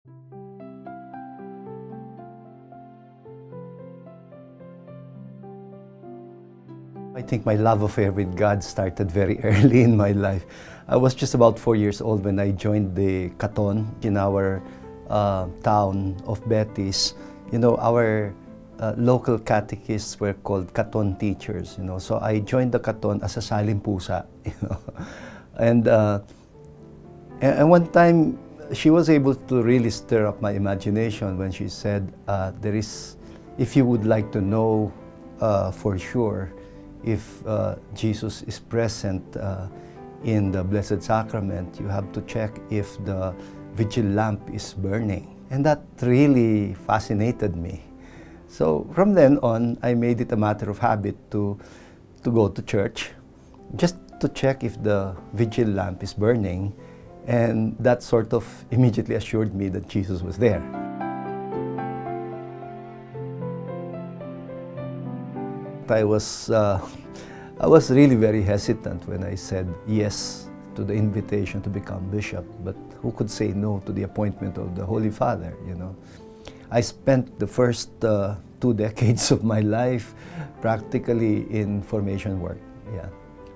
I think my love affair with God started very early in my life. I was just about 4 years old when I joined the Caton in our town of Betis. You know, our local catechists were called Caton teachers, you know. So I joined the Caton as a saling pusa, you know. And one time, she was able to really stir up my imagination when she said, if you would like to know for sure if Jesus is present in the Blessed Sacrament, you have to check if the vigil lamp is burning. And that really fascinated me. So from then on, I made it a matter of habit to go to church, just to check if the vigil lamp is burning. And that sort of immediately assured me that Jesus was there. I was really very hesitant when I said yes to the invitation to become bishop, but who could say no to the appointment of the Holy Father, you know? I spent the first 2 decades of my life practically in formation work, yeah.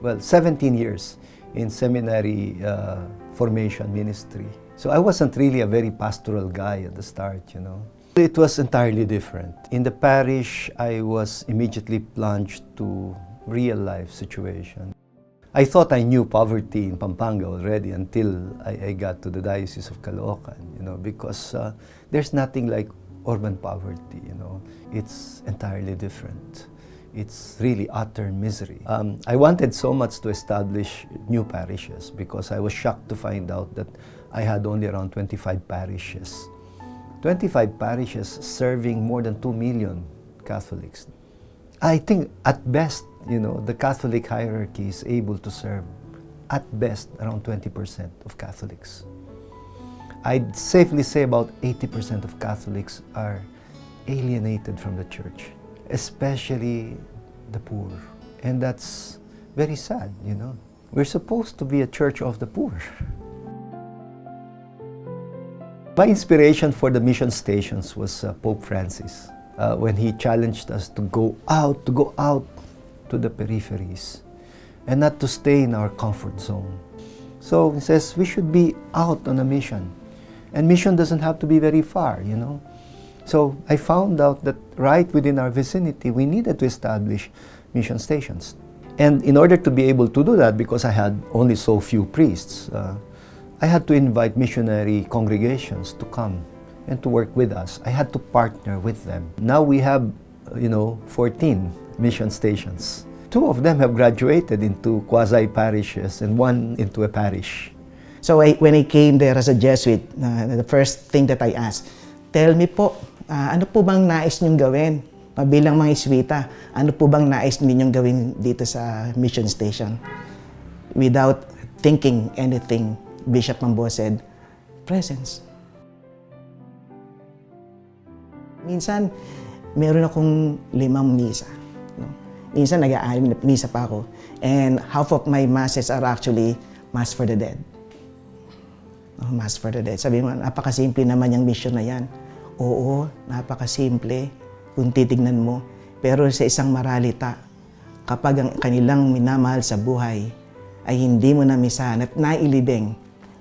Well, 17 years in seminary formation ministry. So I wasn't really a very pastoral guy at the start, you know. It was entirely different. In the parish, I was immediately plunged to real-life situation. I thought I knew poverty in Pampanga already until I got to the Diocese of Caloocan, you know, because there's nothing like urban poverty, you know. It's entirely different. It's really utter misery. I wanted so much to establish new parishes because I was shocked to find out that I had only around 25 parishes. 25 parishes serving more than 2 million Catholics. I think at best, you know, the Catholic hierarchy is able to serve at best around 20% of Catholics. I'd safely say about 80% of Catholics are alienated from the church, especially the poor. And that's very sad, you know. We're supposed to be a church of the poor. My inspiration for the mission stations was Pope Francis, when he challenged us to go out to the peripheries and not to stay in our comfort zone. So he says we should be out on a mission. And mission doesn't have to be very far, you know. So I found out that right within our vicinity, we needed to establish mission stations. And in order to be able to do that, because I had only so few priests, I had to invite missionary congregations to come and to work with us. I had to partner with them. Now we have, 14 mission stations. 2 of them have graduated into quasi-parishes and 1 into a parish. So when I came there as a Jesuit, the first thing that I asked, tell me po, ano po bang nais niyong gawin? Bilang mga Iswita, ano po bang nais ninyong gawin dito sa mission station? Without thinking anything, Bishop Mambo said, presence. Minsan, meron akong 5 misa. No? Minsan, nag-aalim na misa pa ako. And half of my masses are actually Mass for the Dead. No, Mass for the Dead. Sabi mo, napakasimple naman yung mission na yan. Oo, napakasimple kung titignan mo. Pero sa isang maralita, kapag ang kanilang minamahal sa buhay ay hindi mo na misahan at nailibing,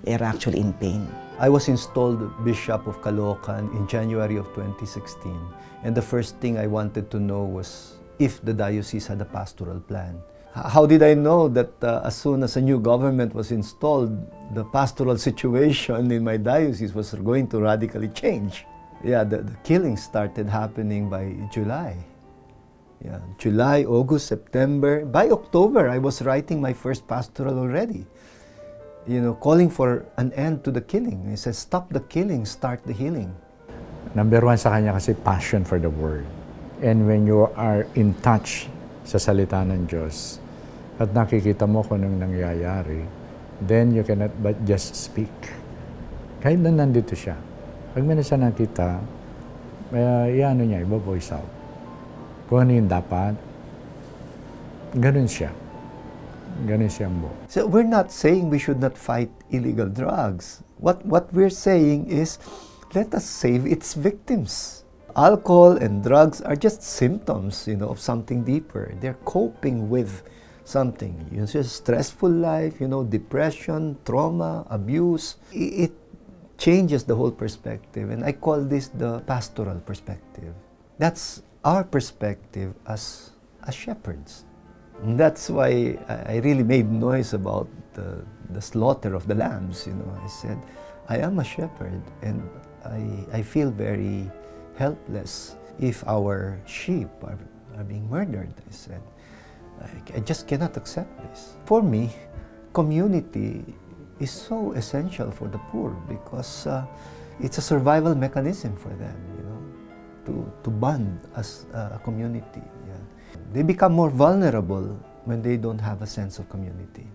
they're actually in pain. I was installed Bishop of Caloocan in January of 2016. And the first thing I wanted to know was if the diocese had a pastoral plan. How did I know that as soon as a new government was installed, the pastoral situation in my diocese was going to radically change? Yeah, the killings started happening by July. Yeah, July, August, September. By October, I was writing my first pastoral already. Calling for an end to the killing. He says, stop the killing, start the healing. Number 1 sa kanya kasi passion for the Word. And when you are in touch sa salita ng Diyos at nakikita mo kung anong nangyayari, then you cannot but just speak. Kahit na nandito siya. Pag may nasa nakita, iba-voice out. Kung ano yung dapat, ganun siya. Ganun siya mo. So we're not saying we should not fight illegal drugs. What we're saying is let us save its victims. Alcohol and drugs are just symptoms, of something deeper. They're coping with something. It's just stressful life, depression, trauma, abuse. It changes the whole perspective, and I call this the pastoral perspective. That's our perspective as shepherds. And that's why I really made noise about the slaughter of the lambs. I said, I am a shepherd, and I feel very helpless if our sheep are being murdered. I said, I just cannot accept this. For me, community is so essential for the poor because it's a survival mechanism for them, to bond as a community. Yeah. They become more vulnerable when they don't have a sense of community.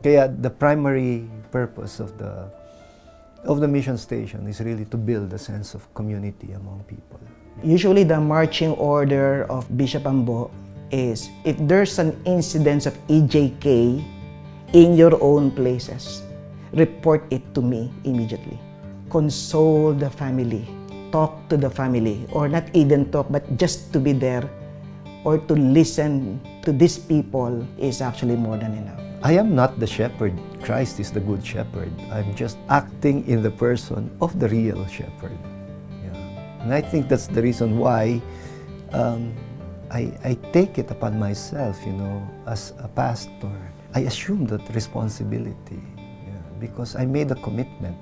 Kaya the primary purpose of the mission station is really to build a sense of community among people. Usually the marching order of Bishop Ambo is if there's an incidence of EJK in your own places, report it to me immediately. Console the family, talk to the family, or not even talk, but just to be there or to listen to these people is actually more than enough. I am not the shepherd. Christ is the good shepherd. I'm just acting in the person of the real shepherd. Yeah. And I think that's the reason why I take it upon myself, as a pastor. I assume that responsibility, because I made a commitment